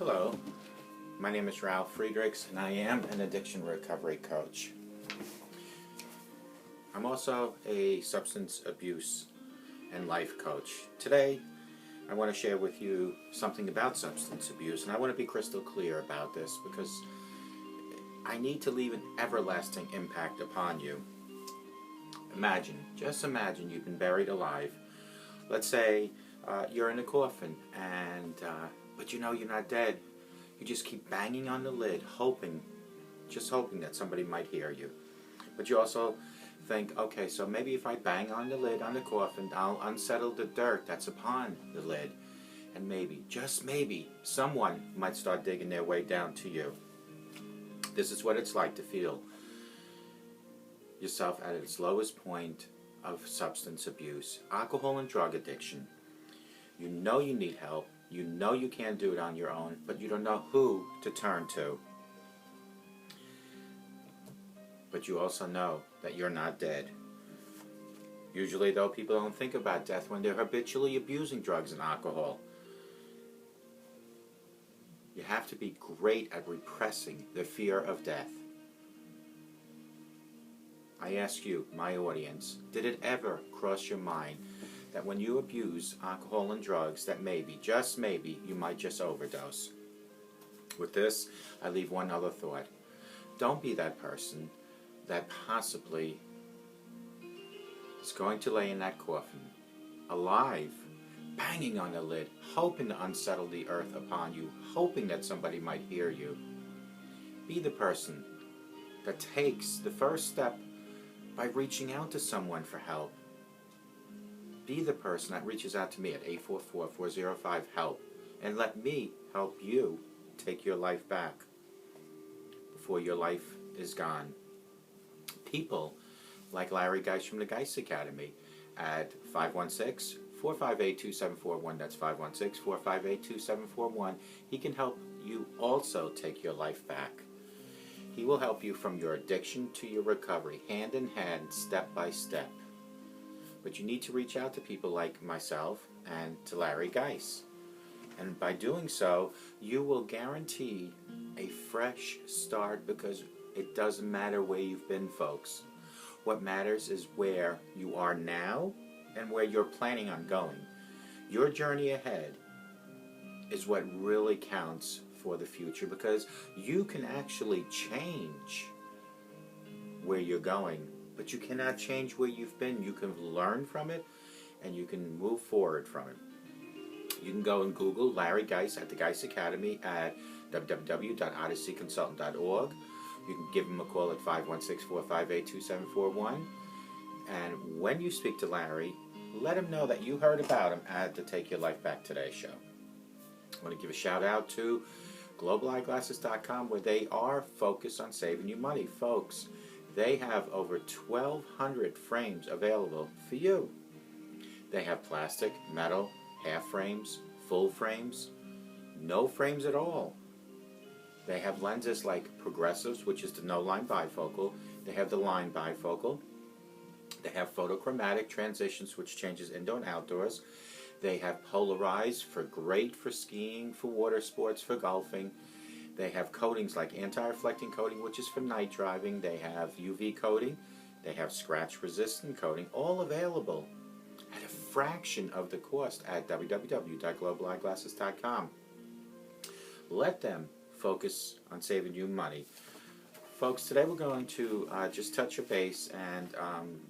Hello, my name is Ralf Friedrichs and I am an addiction recovery coach. I'm also a substance abuse and life coach. Today I want to share with you something about substance abuse, and I want to be crystal clear about this because I need to leave an everlasting impact upon you. Just imagine you've been buried alive. Let's say you're in a coffin but you know you're not dead. You just keep banging on the lid, just hoping that somebody might hear you. But you also think, okay, so maybe if I bang on the lid on the coffin, I'll unsettle the dirt that's upon the lid. And maybe, just maybe, someone might start digging their way down to you. This is what it's like to feel yourself at its lowest point of substance abuse, alcohol and drug addiction. You know you need help. You know you can't do it on your own, but you don't know who to turn to. But you also know that you're not dead. Usually, though, people don't think about death when they're habitually abusing drugs and alcohol. You have to be great at repressing the fear of death. I ask you, my audience, did it ever cross your mind that when you abuse alcohol and drugs, that maybe, just maybe, you might just overdose? With this, I leave one other thought. Don't be that person that possibly is going to lay in that coffin, alive, banging on the lid, hoping to unsettle the earth upon you, hoping that somebody might hear you. Be the person that takes the first step by reaching out to someone for help. Be the person that reaches out to me at 844-405-HELP and let me help you take your life back before your life is gone. People like Larry Geis from the Geis Academy at 516-458-2741. That's 516-458-2741. He can help you also take your life back. He will help you from your addiction to your recovery, hand in hand, step by step. But you need to reach out to people like myself and to Larry Geis. And by doing so, you will guarantee a fresh start, because it doesn't matter where you've been, folks. What matters is where you are now and where you're planning on going. Your journey ahead is what really counts for the future, because you can actually change where you're going, but you cannot change where you've been. You can learn from it and you can move forward from it. You can go and Google Larry Geis at the Geis Academy at www.odysseyconsultant.org. You can give him a call at 516-458-2741. And when you speak to Larry, let him know that you heard about him at the Take Your Life Back Today show. I want to give a shout out to globaleyeglasses.com, where they are focused on saving you money. Folks, they have over 1,200 frames available for you. They have plastic, metal, half frames, full frames, no frames at all. They have lenses like progressives, which is the no-line bifocal. They have the line bifocal. They have photochromatic transitions, which changes indoor and outdoors. They have polarized, great for skiing, for water sports, for golfing. They have coatings like anti-reflecting coating, which is for night driving. They have UV coating. They have scratch-resistant coating, all available at a fraction of the cost at www.globaleyeglasses.com. Let them focus on saving you money. Folks, today we're going to just touch a base, and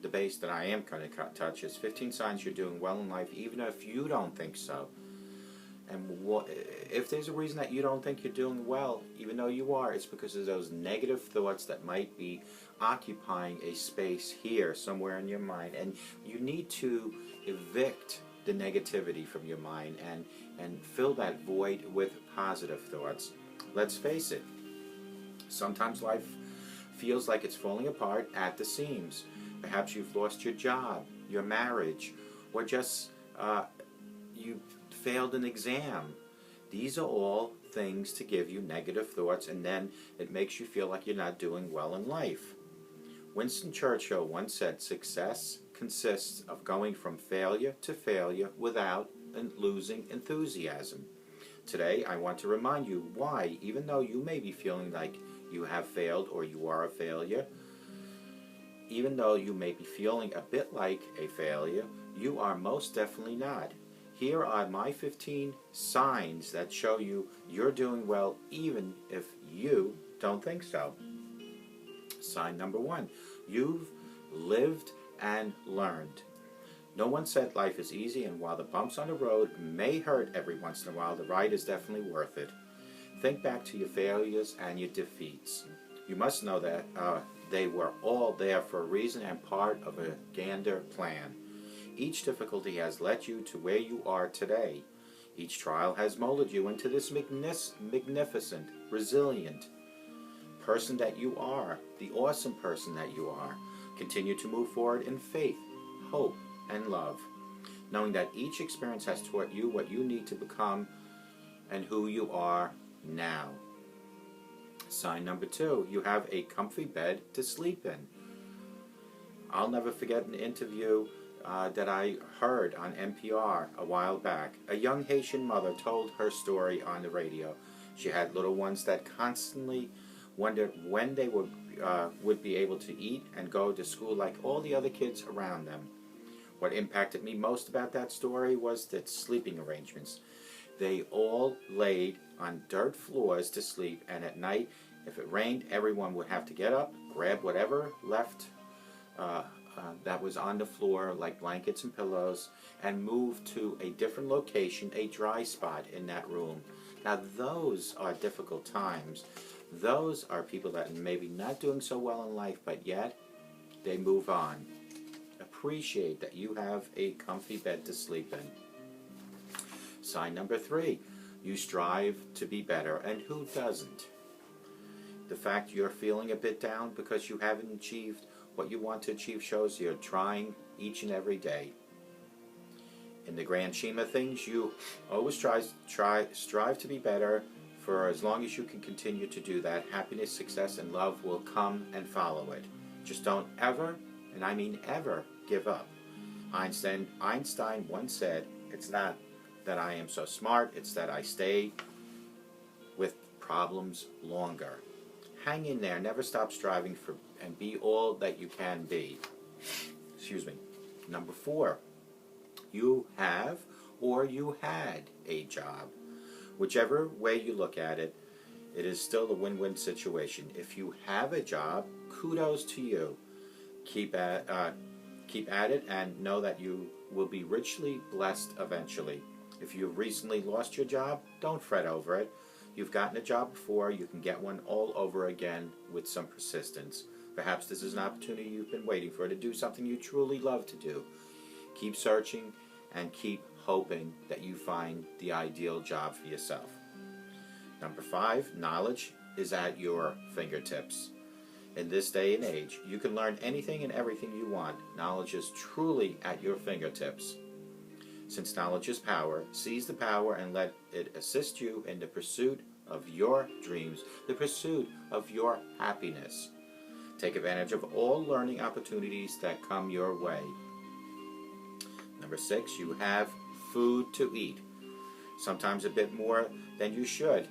the base that I am going to touch is 15 signs you're doing well in life, even if you don't think so. And if there's a reason that you don't think you're doing well, even though you are, it's because of those negative thoughts that might be occupying a space here somewhere in your mind. And you need to evict the negativity from your mind and fill that void with positive thoughts. Let's face it, sometimes life feels like it's falling apart at the seams. Perhaps you've lost your job, your marriage, or just you failed an exam. These are all things to give you negative thoughts, and then it makes you feel like you're not doing well in life. Winston Churchill once said, "Success consists of going from failure to failure without losing enthusiasm." Today, I want to remind you why, even though you may be feeling like you have failed or you are a failure, even though you may be feeling a bit like a failure, you are most definitely not. Here are my 15 signs that show you you're doing well even if you don't think so. Sign number 1, you've lived and learned. No one said life is easy, and while the bumps on the road may hurt every once in a while, the ride is definitely worth it. Think back to your failures and your defeats. You must know that they were all there for a reason and part of a grander plan. Each difficulty has led you to where you are today. Each trial has molded you into this magnificent, resilient person that you are, the awesome person that you are. Continue to move forward in faith, hope, and love, knowing that each experience has taught you what you need to become and who you are now. Sign number 2, you have a comfy bed to sleep in. I'll never forget an interview that I heard on NPR a while back. A young Haitian mother told her story on the radio. She had little ones that constantly wondered when they would be able to eat and go to school like all the other kids around them. What impacted me most about that story was the sleeping arrangements. They all laid on dirt floors to sleep, and at night, if it rained, everyone would have to get up, grab whatever left that was on the floor, like blankets and pillows, and move to a different location, a dry spot in that room. Now, those are difficult times. Those are people that may be not doing so well in life, but yet they move on. Appreciate that you have a comfy bed to sleep in. Sign number 3, you strive to be better, and who doesn't? The fact you're feeling a bit down because you haven't achieved what you want to achieve shows you're trying each and every day. In the grand scheme of things, you always strive to be better. For as long as you can continue to do that, happiness, success, and love will come and follow it. Just don't ever, and I mean ever, give up. Einstein once said, it's not that I am so smart, it's that I stay with problems longer. Hang in there, never stop striving for and be all that you can be. Excuse me. Number 4, you have or you had a job. Whichever way you look at it, it is still a win-win situation. If you have a job, kudos to you. Keep at it and know that you will be richly blessed eventually. If you've recently lost your job, don't fret over it. You've gotten a job before, you can get one all over again with some persistence. Perhaps this is an opportunity you've been waiting for to do something you truly love to do. Keep searching and keep hoping that you find the ideal job for yourself. Number 5, knowledge is at your fingertips. In this day and age, you can learn anything and everything you want. Knowledge is truly at your fingertips. Since knowledge is power, seize the power and let it assist you in the pursuit of your dreams, the pursuit of your happiness. Take advantage of all learning opportunities that come your way. Number 6, you have food to eat. Sometimes a bit more than you should,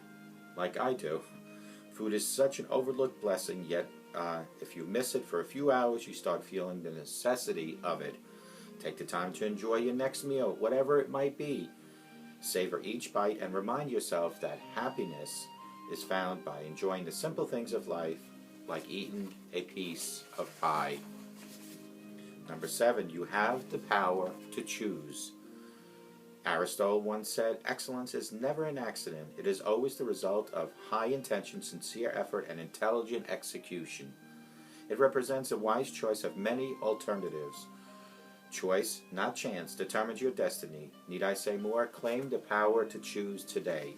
like I do. Food is such an overlooked blessing, yet if you miss it for a few hours, you start feeling the necessity of it. Take the time to enjoy your next meal, whatever it might be. Savor each bite and remind yourself that happiness is found by enjoying the simple things of life, like eating a piece of pie. Number 7, you have the power to choose. Aristotle once said, excellence is never an accident. It is always the result of high intention, sincere effort, and intelligent execution. It represents a wise choice of many alternatives. Choice, not chance, determines your destiny. Need I say more? Claim the power to choose today.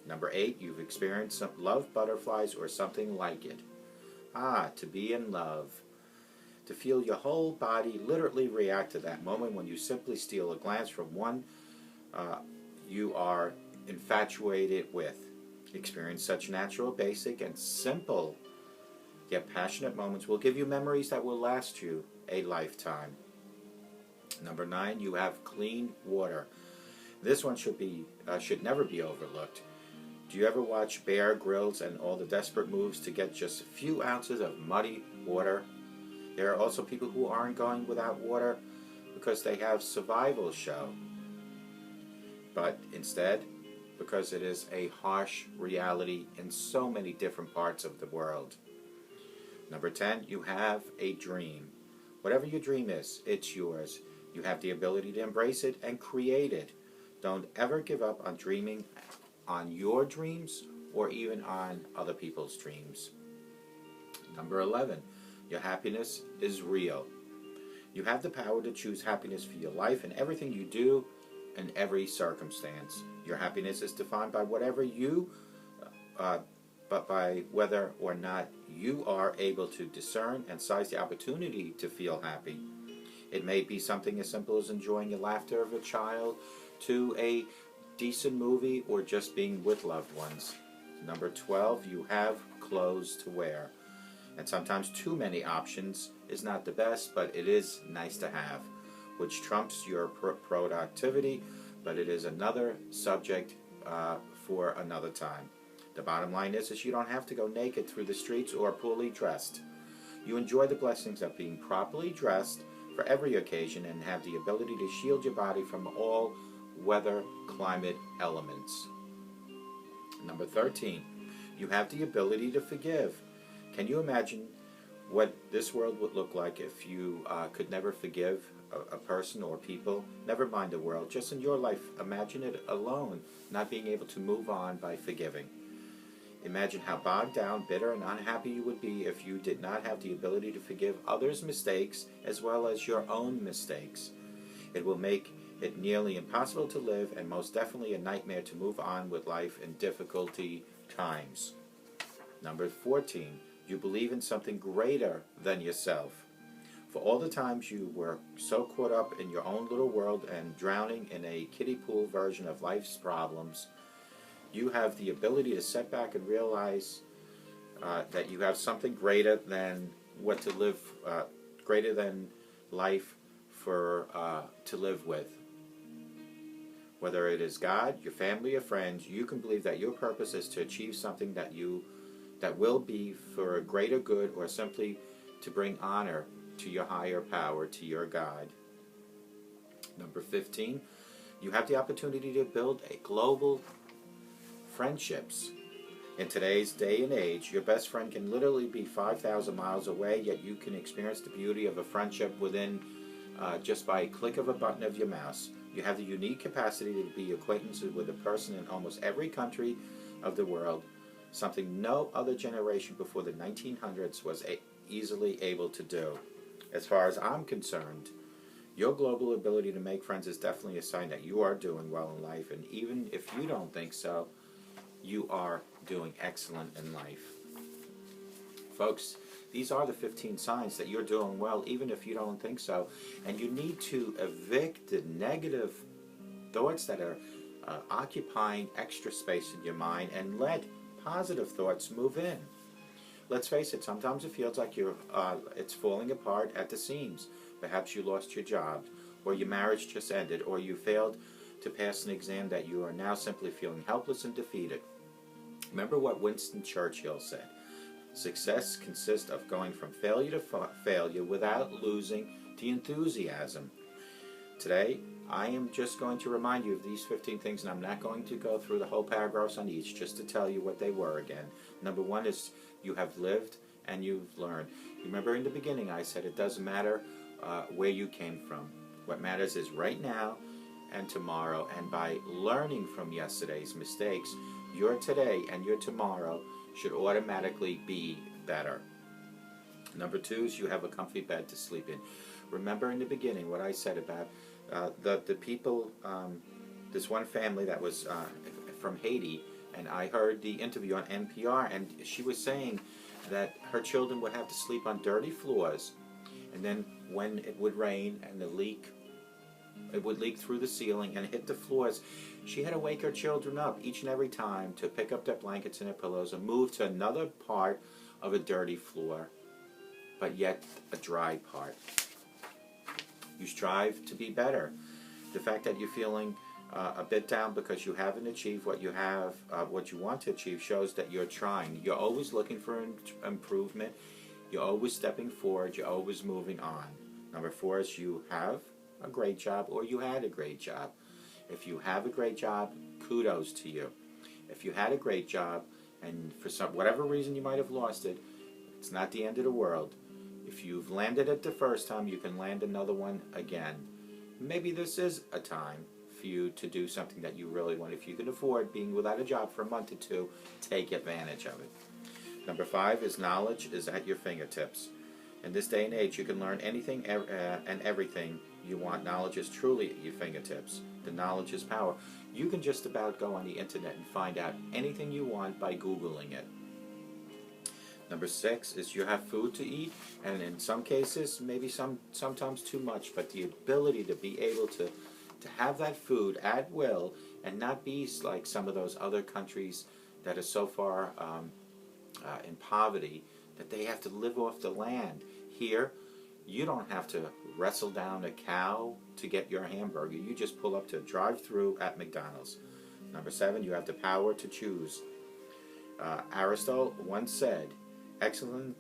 Number 8, you've experienced some love butterflies or something like it. To be in love. To feel your whole body literally react to that moment when you simply steal a glance from one you are infatuated with. Experience such natural, basic, and simple, yet passionate moments will give you memories that will last you a lifetime. Number 9, you have clean water. This one should never be overlooked. Do you ever watch Bear Grylls and all the desperate moves to get just a few ounces of muddy water? There are also people who aren't going without water because they have survival show, but instead because it is a harsh reality in so many different parts of the world. Number 10, you have a dream. Whatever your dream is, it's yours. You have the ability to embrace it and create it. Don't ever give up on dreaming on your dreams or even on other people's dreams. Number 11, your happiness is real. You have the power to choose happiness for your life and everything you do in every circumstance. Your happiness is defined by but by whether or not you are able to discern and size the opportunity to feel happy. It may be something as simple as enjoying the laughter of a child, to a decent movie, or just being with loved ones. Number 12, you have clothes to wear. And sometimes too many options is not the best, but it is nice to have, which trumps your productivity, but it is another subject for another time. The bottom line is you don't have to go naked through the streets or poorly dressed. You enjoy the blessings of being properly dressed for every occasion and have the ability to shield your body from all weather, climate elements. Number 13, you have the ability to forgive. Can you imagine what this world would look like if you could never forgive a person or people? Never mind the world, just in your life, imagine it alone, not being able to move on by forgiving. Imagine how bogged down, bitter, and unhappy you would be if you did not have the ability to forgive others' mistakes as well as your own mistakes. It will make it nearly impossible to live and most definitely a nightmare to move on with life in difficulty times. Number 14, you believe in something greater than yourself. For all the times you were so caught up in your own little world and drowning in a kiddie pool version of life's problems, you have the ability to sit back and realize that you have something greater than greater than life to live with. Whether it is God, your family, or friends, you can believe that your purpose is to achieve something that will be for a greater good or simply to bring honor to your higher power, to your God. Number 15, you have the opportunity to build a global friendships. In today's day and age, your best friend can literally be 5,000 miles away, yet you can experience the beauty of a friendship within just by a click of a button of your mouse. You have the unique capacity to be acquainted with a person in almost every country of the world, something no other generation before the 1900s was easily able to do. As far as I'm concerned, your global ability to make friends is definitely a sign that you are doing well in life, and even if you don't think so, you are doing excellent in life. Folks, these are the 15 signs that you're doing well, even if you don't think so. And you need to evict the negative thoughts that are occupying extra space in your mind and let positive thoughts move in. Let's face it, sometimes it feels like it's falling apart at the seams. Perhaps you lost your job, or your marriage just ended, or you failed to pass an exam that you are now simply feeling helpless and defeated. Remember what Winston Churchill said: success consists of going from failure to failure without losing the enthusiasm. Today, I am just going to remind you of these 15 things, and I'm not going to go through the whole paragraphs on each, just to tell you what they were again. Number 1 is you have lived and you've learned. Remember in the beginning I said it doesn't matter where you came from. What matters is right now and tomorrow, and by learning from yesterday's mistakes, your today and your tomorrow should automatically be better. Number 2 is you have a comfy bed to sleep in. Remember in the beginning what I said about the people, this one family that was from Haiti, and I heard the interview on NPR, and she was saying that her children would have to sleep on dirty floors, and then when it would rain and it would leak through the ceiling and hit the floors, she had to wake her children up each and every time to pick up their blankets and their pillows and move to another part of a dirty floor, but yet a dry part. You strive to be better. The fact that you're feeling a bit down because you haven't achieved what you want to achieve shows that you're trying. You're always looking for improvement. You're always stepping forward. You're always moving on. Number 4 is you have a great job or you had a great job. If you have a great job, kudos to you. If you had a great job and for whatever reason you might have lost it, it's not the end of the world. If you've landed it the first time, you can land another one again. Maybe this is a time for you to do something that you really want. If you can afford being without a job for a month or two, take advantage of it. Number 5 is knowledge is at your fingertips. In this day and age, you can learn anything and everything you want. Knowledge is truly at your fingertips. The knowledge is power. You can just about go on the internet and find out anything you want by Googling it. Number 6 is you have food to eat, and in some cases, maybe sometimes too much, but the ability to be able to have that food at will and not be like some of those other countries that are so far in poverty that they have to live off the land. Here, you don't have to wrestle down a cow to get your hamburger. You just pull up to a drive-through at McDonald's. Number 7, you have the power to choose. Aristotle once said, excellence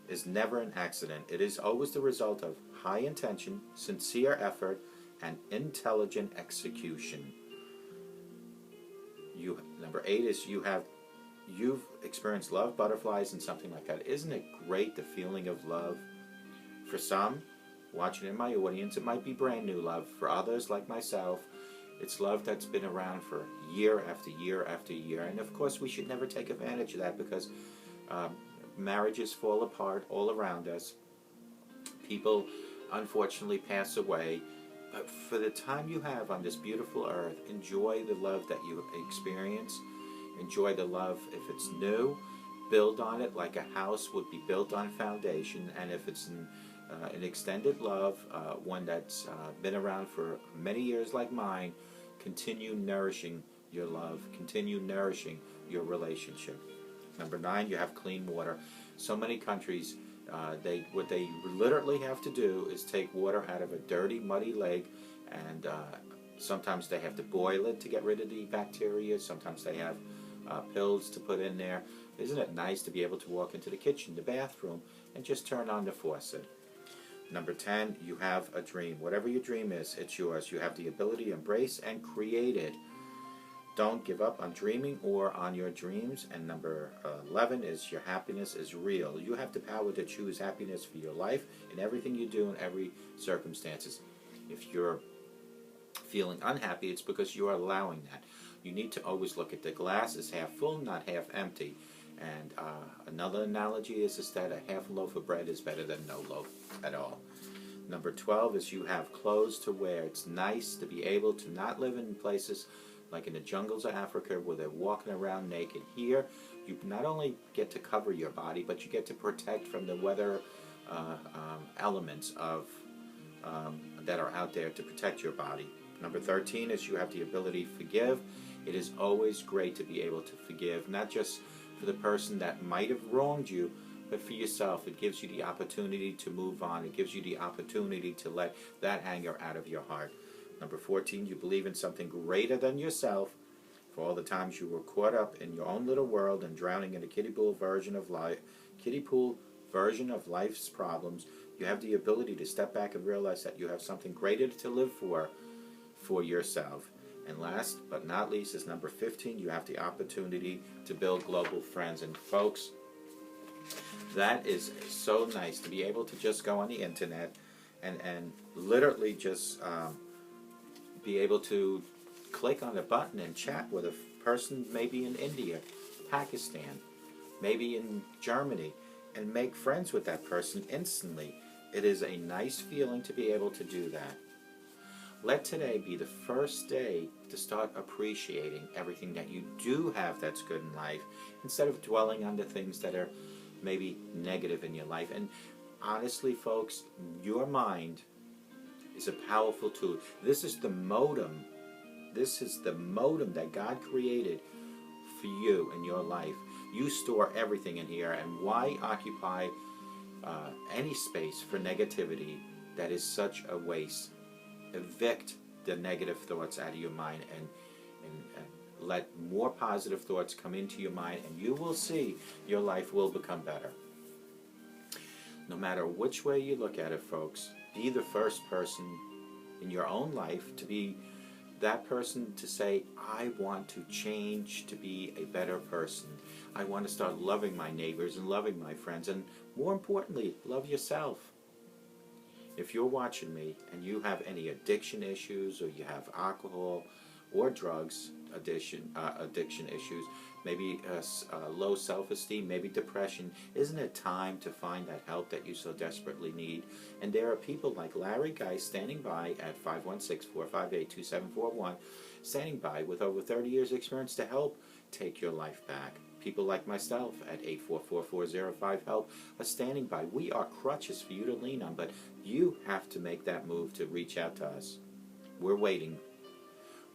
is never an accident. It is always the result of high intention, sincere effort, and intelligent execution. Number 8 is you've experienced love, butterflies, and something like that. Isn't it great, the feeling of love? For some, watching in my audience, it might be brand new love. For others, like myself, it's love that's been around for year after year after year. And of course, we should never take advantage of that because marriages fall apart all around us. People, unfortunately, pass away. But for the time you have on this beautiful earth, enjoy the love that you experience. Enjoy the love if it's new. Build on it like a house would be built on foundation. And if it's an extended love, one that's been around for many years like mine, continue nourishing your love. Continue nourishing your relationship. Number 9, you have clean water. So many countries, what they literally have to do is take water out of a dirty, muddy lake, and sometimes they have to boil it to get rid of the bacteria. Sometimes they have pills to put in there. Isn't it nice to be able to walk into the kitchen, the bathroom, and just turn on the faucet? Number 10, you have a dream. Whatever your dream is, it's yours. You have the ability to embrace and create it. Don't give up on dreaming or on your dreams. And number 11 is your happiness is real. You have the power to choose happiness for your life in everything you do in every circumstances. If you're feeling unhappy, it's because you are allowing that. You need to always look at the glass as half full, not half empty. And another analogy is that a half loaf of bread is better than no loaf at all. Number 12 is you have clothes to wear. It's nice to be able to not live in places like in the jungles of Africa where they're walking around naked. Here, you not only get to cover your body, but you get to protect from the weather elements that are out there to protect your body. Number 13 is you have the ability to forgive. It is always great to be able to forgive, not just for the person that might have wronged you, but for yourself. It gives you the opportunity to move on. It gives you the opportunity to let that anger out of your heart. Number 14, you believe in something greater than yourself. For all the times you were caught up in your own little world and drowning in a kiddie pool version of life's problems, you have the ability to step back and realize that you have something greater to live for yourself. And last but not least is number 15, you have the opportunity to build global friends. And folks, that is so nice to be able to just go on the internet and literally just be able to click on a button and chat with a person maybe in India, Pakistan, maybe in Germany, and make friends with that person instantly. It is a nice feeling to be able to do that. Let today be the first day to start appreciating everything that you do have that's good in life, instead of dwelling on the things that are maybe negative in your life. And honestly, folks, your mind is a powerful tool. This is the modem. This is the modem that God created for you in your life. You store everything in here, and why occupy any space for negativity that is such a waste? Evict the negative thoughts out of your mind and let more positive thoughts come into your mind, and you will see your life will become better. No matter which way you look at it, folks, be the first person in your own life to be that person to say, I want to change to be a better person. I want to start loving my neighbors and loving my friends, and more importantly, love yourself. If you're watching me and you have any addiction issues, or you have alcohol or drugs addiction issues, maybe low self-esteem, maybe depression, isn't it time to find that help that you so desperately need? And there are people like Larry Geist standing by at 516-458-2741, standing by with over 30 years experience to help take your life back. People like myself at 844-405-HELP are standing by. We are crutches for you to lean on, but you have to make that move to reach out to us. We're waiting.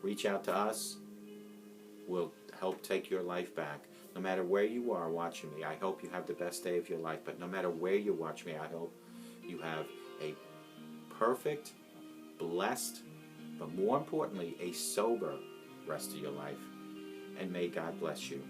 Reach out to us. We'll help take your life back. No matter where you are watching me, I hope you have the best day of your life. But no matter where you watch me, I hope you have a perfect, blessed, but more importantly, a sober rest of your life. And may God bless you.